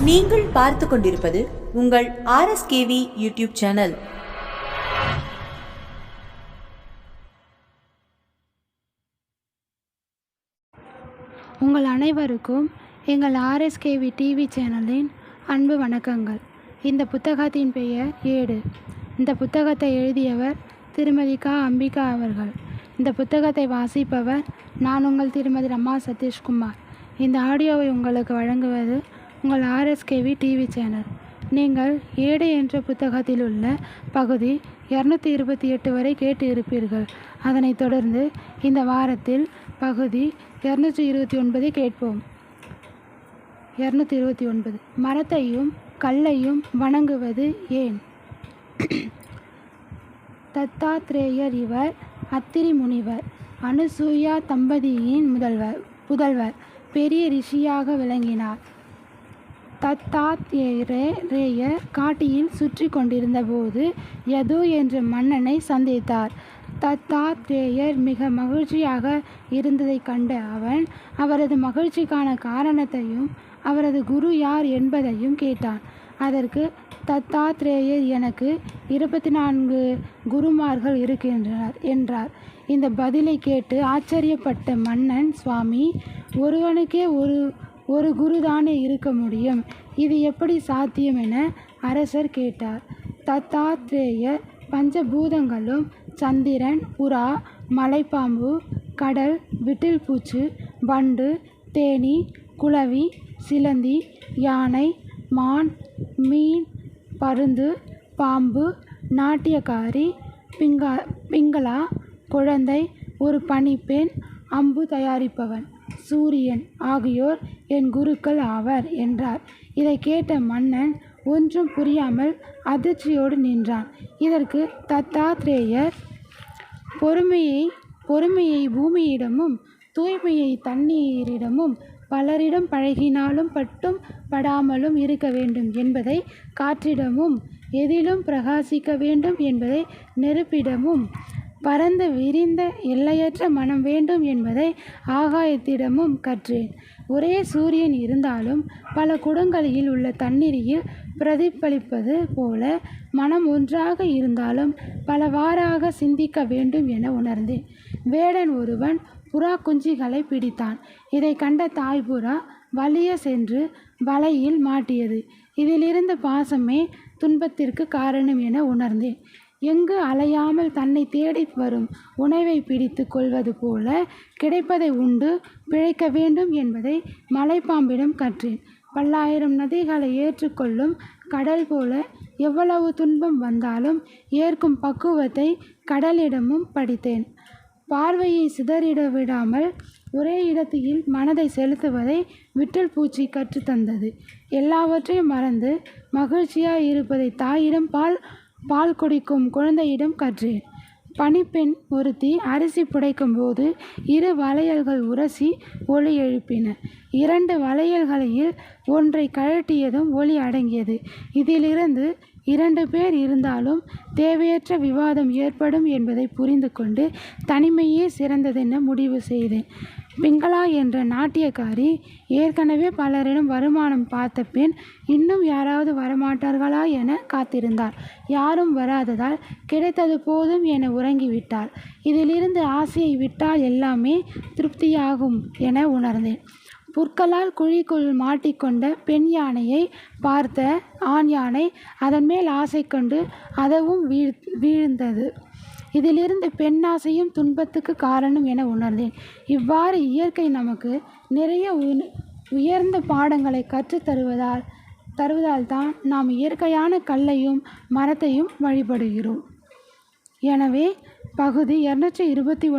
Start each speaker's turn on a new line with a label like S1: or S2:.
S1: நீங்கள் பார்த்து கொண்டிருப்பது உங்கள் RSKV யூடியூப் சேனல்.
S2: உங்கள் அனைவருக்கும் எங்கள் RSKV டிவி சேனலின் அன்பு வணக்கங்கள். இந்த புத்தகத்தின் பெயர் ஏடு. இந்த புத்தகத்தை எழுதியவர் திருமதி க. அம்பிகா அவர்கள். இந்த புத்தகத்தை வாசிப்பவர் நான் உங்கள் திருமதி ரமா சதீஷ்குமார். இந்த ஆடியோவை உங்களுக்கு வழங்குவது உங்கள் RSKV டிவி சேனல். நீங்கள் ஏடு என்ற புத்தகத்தில் உள்ள பகுதி 228 வரை கேட்டு இருப்பீர்கள். அதனைத் தொடர்ந்து இந்த வாரத்தில் பகுதி 229 கேட்போம். 229 மரத்தையும் கல்லையும் வணங்குவது ஏன்? தத்தாத்ரேயர் இவர் அத்திரி முனிவர், அனுசூயா தம்பதியின் புதல்வர், பெரிய ரிஷியாக விளங்கினார். தத்தாத்ரேயர் காட்டில் சுற்றி கொண்டிருந்த போது யது என்ற மன்னனை சந்தித்தார். தத்தாத்ரேயர் மிக மகிழ்ச்சியாக இருந்ததை கண்ட அவன் அவரது மகிழ்ச்சிக்கான காரணத்தையும் அவரது குரு யார் என்பதையும் கேட்டான். அதற்கு தத்தாத்ரேயர், எனக்கு 24 குருமார்கள் இருக்கின்றனர் என்றார். இந்த பதிலை கேட்டு ஆச்சரியப்பட்ட மன்னன், சுவாமி, ஒருவனுக்கே ஒரு குருதானே இருக்க முடியும், இது எப்படி சாத்தியம் என அரசர் கேட்டார். தத்தாத்ரேயர் பஞ்சபூதங்களும் சந்திரன், புறா, மலைப்பாம்பு, கடல், விட்டில் பூச்சி, வண்டு, தேனீ, குளவி, சிலந்தி, யானை, மான், மீன், பருந்து, பாம்பு, நாட்டியக்காரி, பிங்களா, குழந்தை, ஒரு பணிப்பெண், அம்பு தயாரிப்பவன், சூரியன் ஆகியோர் என் குருக்கள் ஆவர் என்றார். இதை கேட்ட மன்னன் ஒன்றும் புரியாமல் அதிர்ச்சியோடு நின்றான். இதற்கு தத்தாத்ரேயர், பொறுமையை பூமியிடமும் தூய்மையை தண்ணீரிடமும் பலரிடம் பழகினாலும் பட்டும் படாமலும் இருக்க வேண்டும் என்பதை காற்றிடமும், எதிலும் பிரகாசிக்க வேண்டும் என்பதை நெருப்பிடமும், பரந்து விரிந்த எல்லையற்ற மனம் வேண்டும் என்பதை ஆகாயத்திடமும் கற்றேன். ஒரே சூரியன் இருந்தாலும் பல குடங்களில் உள்ள தண்ணீரில் பிரதிபலிப்பது போல மனம் ஒன்றாக இருந்தாலும் பலவாறாக சிந்திக்க வேண்டும் என உணர்ந்தேன். வேடன் ஒருவன் புறா குஞ்சுகளை பிடித்தான். இதை கண்ட தாய்புறா வலிய சென்று வலையில் மாட்டியது. இதிலிருந்த பாசமே துன்பத்திற்கு காரணம் என உணர்ந்தேன். எங்கு அலையாமல் தன்னை தேடி வரும் உணவை பிடித்து கொள்வது போல கிடைப்பதை உண்டு பிழைக்க வேண்டும் என்பதை மலைப்பாம்பிடம் கற்றேன். பல்லாயிரம் நதிகளை ஏற்றுக்கொள்ளும் கடல் போல எவ்வளவு துன்பம் வந்தாலும் ஏற்கும் பக்குவத்தை கடலிடமும் படித்தேன். பார்வையை சிதறிட விடாமல் ஒரே இடத்தில் மனதை செலுத்துவதை விட்டில் பூச்சி கற்றுத்தந்தது. எல்லாவற்றையும் மறந்து மகிழ்ச்சியாய் இருப்பதை தாயிடம் பால் குடிக்கும் குழந்தையிடம் கற்றேன். பணிப்பெண் ஒருத்தி அரிசி புடைக்கும் போது 2 வளையல்கள் உரசி ஒலி எழுப்பின. 2 வளையல்களில் ஒன்றை கழட்டியதும் ஒலி அடங்கியது. இதிலிருந்து 2 பேர் இருந்தாலும் தேவையற்ற விவாதம் ஏற்படும் என்பதை புரிந்து கொண்டு தனிமையே சிறந்ததென முடிவு செய்தேன். பிங்களா என்ற நாட்டியக்காரி ஏற்கனவே பலரிடம் வருமானம் பார்த்த பெண் இன்னும் யாராவது வரமாட்டார்களா என காத்திருந்தாள். யாரும் வராததால் கிடைத்தது போதும் என உறங்கிவிட்டாள். இதிலிருந்து ஆசையை விட்டால் எல்லாமே திருப்தியாகும் என உணர்ந்தேன். புற்களால் குழிக்குள் மாட்டிக்கொண்ட பெண் யானையை பார்த்த ஆண் யானை அதன் மேல் ஆசை கொண்டு அதவும் வீழ்ந்தது. இதிலிருந்து பெண்ணாசையும் துன்பத்துக்கு காரணம் என உணர்ந்தேன். இவ்வாறு இயற்கை நமக்கு நிறைய உயர்ந்த பாடங்களை கற்றுத் தருவதால் தான் நாம் இயற்கையான கல்லையும் மரத்தையும் வழிபடுகிறோம். எனவே பகுதி 229